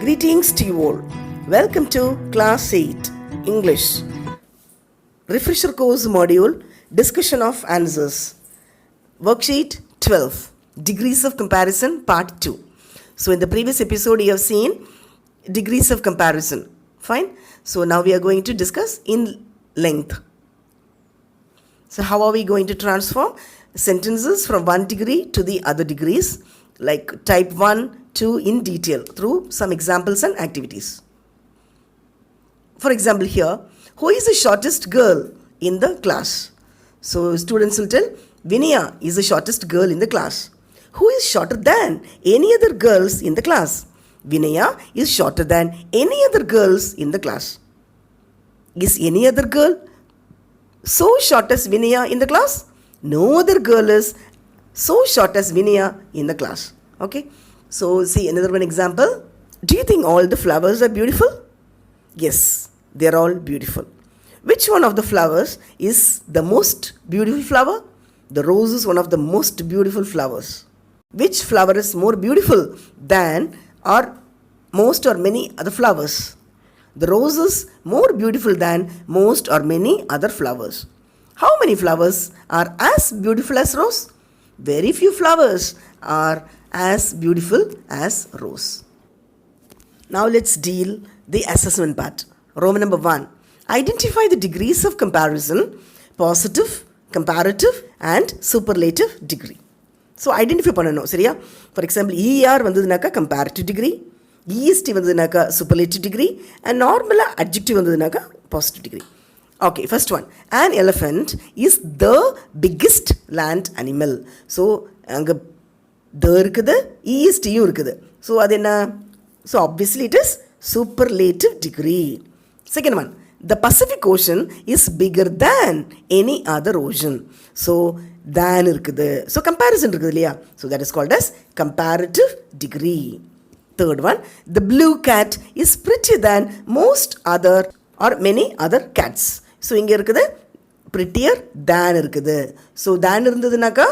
Greetings to you all. Welcome to Class 8 English Refresher Course Module Discussion of Answers. Worksheet 12 Degrees of Comparison Part 2. So in the previous episode you have seen degrees of comparison. Fine. So now we are going to discuss in length. So how are we going to transform sentences from one degree to the other degrees, like type 1, 2 in detail through some examples and activities. For example here, who is the shortest girl in the class? So students will tell, Vinaya is the shortest girl in the class. Who is shorter than any other girls in the class? Vinaya is shorter than any other girls in the class. Is any other girl so short as Vinaya in the class? No other girl is so short as Vinaya in the class. Okay. So see another one example. Do you think all the flowers are beautiful? Yes, they are all beautiful. Which one of the flowers is the most beautiful flower? The rose is one of the most beautiful flowers. Which flower is more beautiful than or most or many other flowers? The rose is more beautiful than most or many other flowers. How many flowers are as beautiful as rose? Very few flowers are as beautiful as rose. Now let's deal the assessment part. Roman number 1. Identify the degrees of comparison, positive, comparative and superlative degree. So identify பண்ணனும் சரியா? For example, ER வந்ததுனாக்கா comparative degree, EST வந்ததுனாக்கா superlative degree and normal adjective வந்ததுனாக்கா positive degree. Okay, first one. An elephant is the biggest land animal. So அங்க the இருக்குது, EST இருக்குது. So அது என்ன? So obviously it is superlative degree. Second one. The Pacific Ocean is bigger than any other ocean. So than இருக்குது. So comparison இருக்குது இல்லையா? So that is called as comparative degree. Third one. The blue cat is prettier than most other or many other cats. So இங்க இருக்குது prettier than இருக்குது. So than இருந்ததுனாக்கா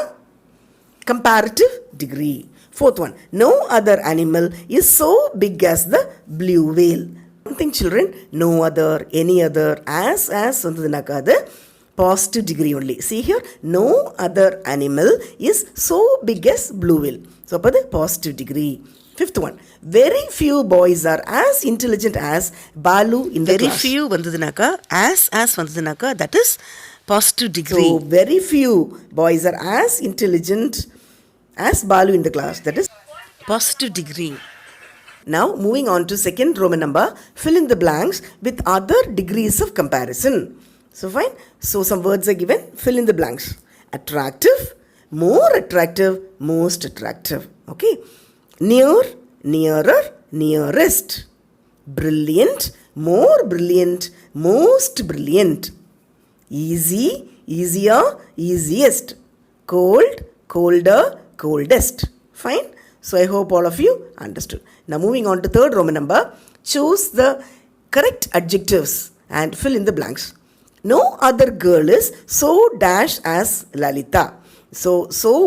comparative degree. Fourth one. No other animal is so big as the blue whale. One thing children, no other, any other, as வந்ததுனாக்கா அது positive degree only. See here, no other animal is so big as blue whale. So அப்போ அது positive degree. Fifth one, very few boys are as intelligent as Balu in the class. Very few வந்ததுனாக்கா as வந்ததுனாக்கா that is positive degree. So very few boys are as intelligent as Balu in the class, that is positive degree. Now moving on to second Roman number, fill in the blanks with other degrees of comparison. So fine. So some words are given, fill in the blanks. Attractive, more attractive, most attractive. Okay. Near, nearer, nearest. Brilliant, more brilliant, most brilliant. Easy, easier, easiest. Cold, colder, coldest. Fine. So I hope all of you understood. Now moving on to third Roman number, choose the correct adjectives and fill in the blanks. No other girl is so dash as Lalita. So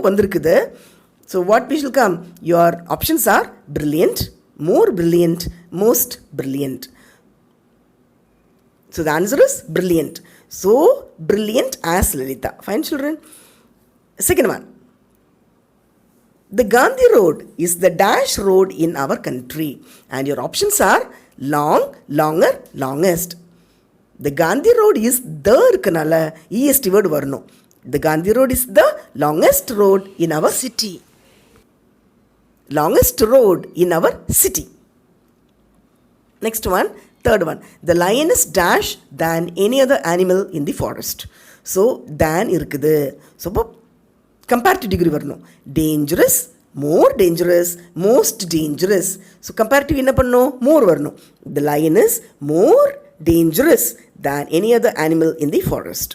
வந்திருக்குது. So what we shall come? Your options are brilliant, more brilliant, most brilliant. So the answer is brilliant. So brilliant as Lalita. Fine children. Second one. The Gandhi Road is the dash road in our country. And your options are long, longer, longest. The Gandhi Road is the இருக்கனால EST word வரணும். The Gandhi Road is the longest road in our city. Longest road in our city. Next one, third one. The lion is dash than any other animal in the forest. So than இருக்குது. So comparative degree வரணும். Dangerous, more dangerous, most dangerous. So comparative என்ன பண்ணணும்? More வரணும். The lion is more dangerous than any other animal in the forest.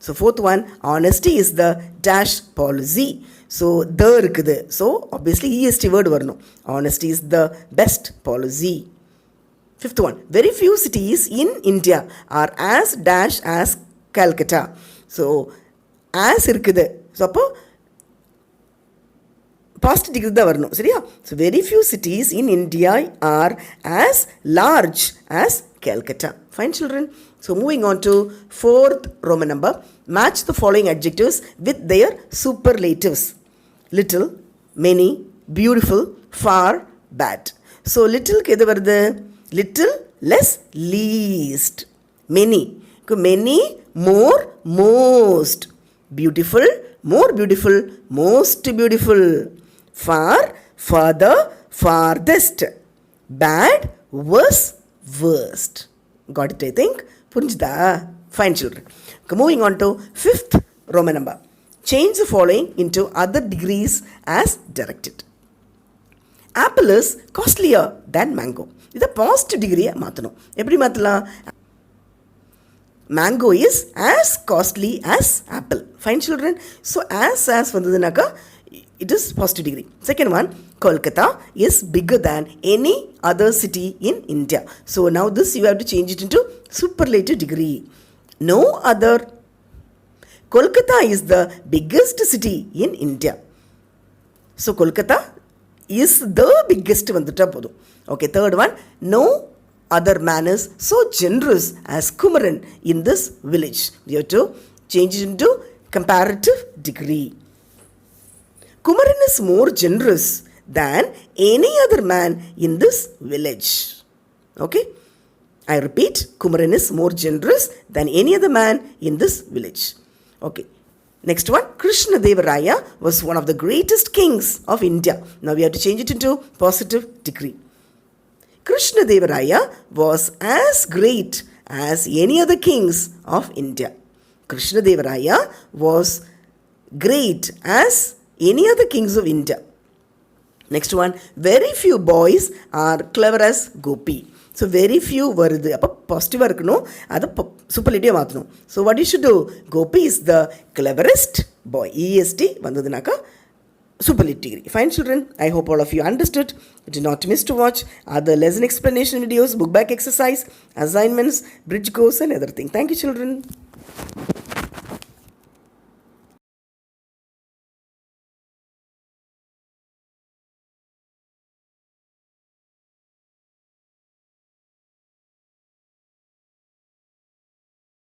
So fourth one, honesty is the dash policy. So the இருக்குது. So obviously EST word வரணும். Honesty is the best policy. Fifth one, very few cities in India are as dash as Calcutta. So as இருக்குது. So அப்போ past degree தான் வரணும் சரியா. So very few cities in India are as large as Calcutta. Fine children. So moving on to fourth Roman number. Match the following adjectives with their superlatives. Little, many, beautiful, far, bad. So little க்கு எது வருது? Little, less, least. Many, many, more, most. Beautiful, more beautiful, most beautiful. Far, farther, farthest. Bad, worse, worst. Got it, I think? புரிஞ்சுதா? Fine children. Moving on to fifth Roman number. Change the following into other degrees as directed. Apple is costlier than mango. இதை positive டிகிரியை மாற்றணும். எப்படி மாற்றலாம்? Mango is as costly as apple. Fine children. So as வந்ததுனாக்கா it is positive degree. Second one, Kolkata is bigger than any other city in India. So now this you have to change it into superlative degree. No other. Kolkata is the biggest city in India. So Kolkata is the biggest வந்துட்டா போதும். Okay, third one, no other man is so generous as Kumaran in this village. You have to change it into comparative degree. Kumaran is more generous than any other man in this village. Okay? I repeat, Kumaran is more generous than any other man in this village. Okay. Next one, Krishna Deva Raya was one of the greatest kings of India. Now we have to change it into positive degree. Krishna Deva Raya was as great as any other kings of India. Krishna Deva Raya was great as any other kings of India. Next one, very few boys are clever as Gopi. So very few வருது. அப்போ பாசிட்டிவாக இருக்கணும், அதை சூப்பர்லேட்டிவாக மாற்றணும். So what you should do? Gopi is the cleverest boy. EST வந்ததுனாக்கா superlative degree. Fine children, I hope all of you understood. Do not miss to watch other lesson explanation videos, book back exercise, assignments, bridge course and other things. Thank you children.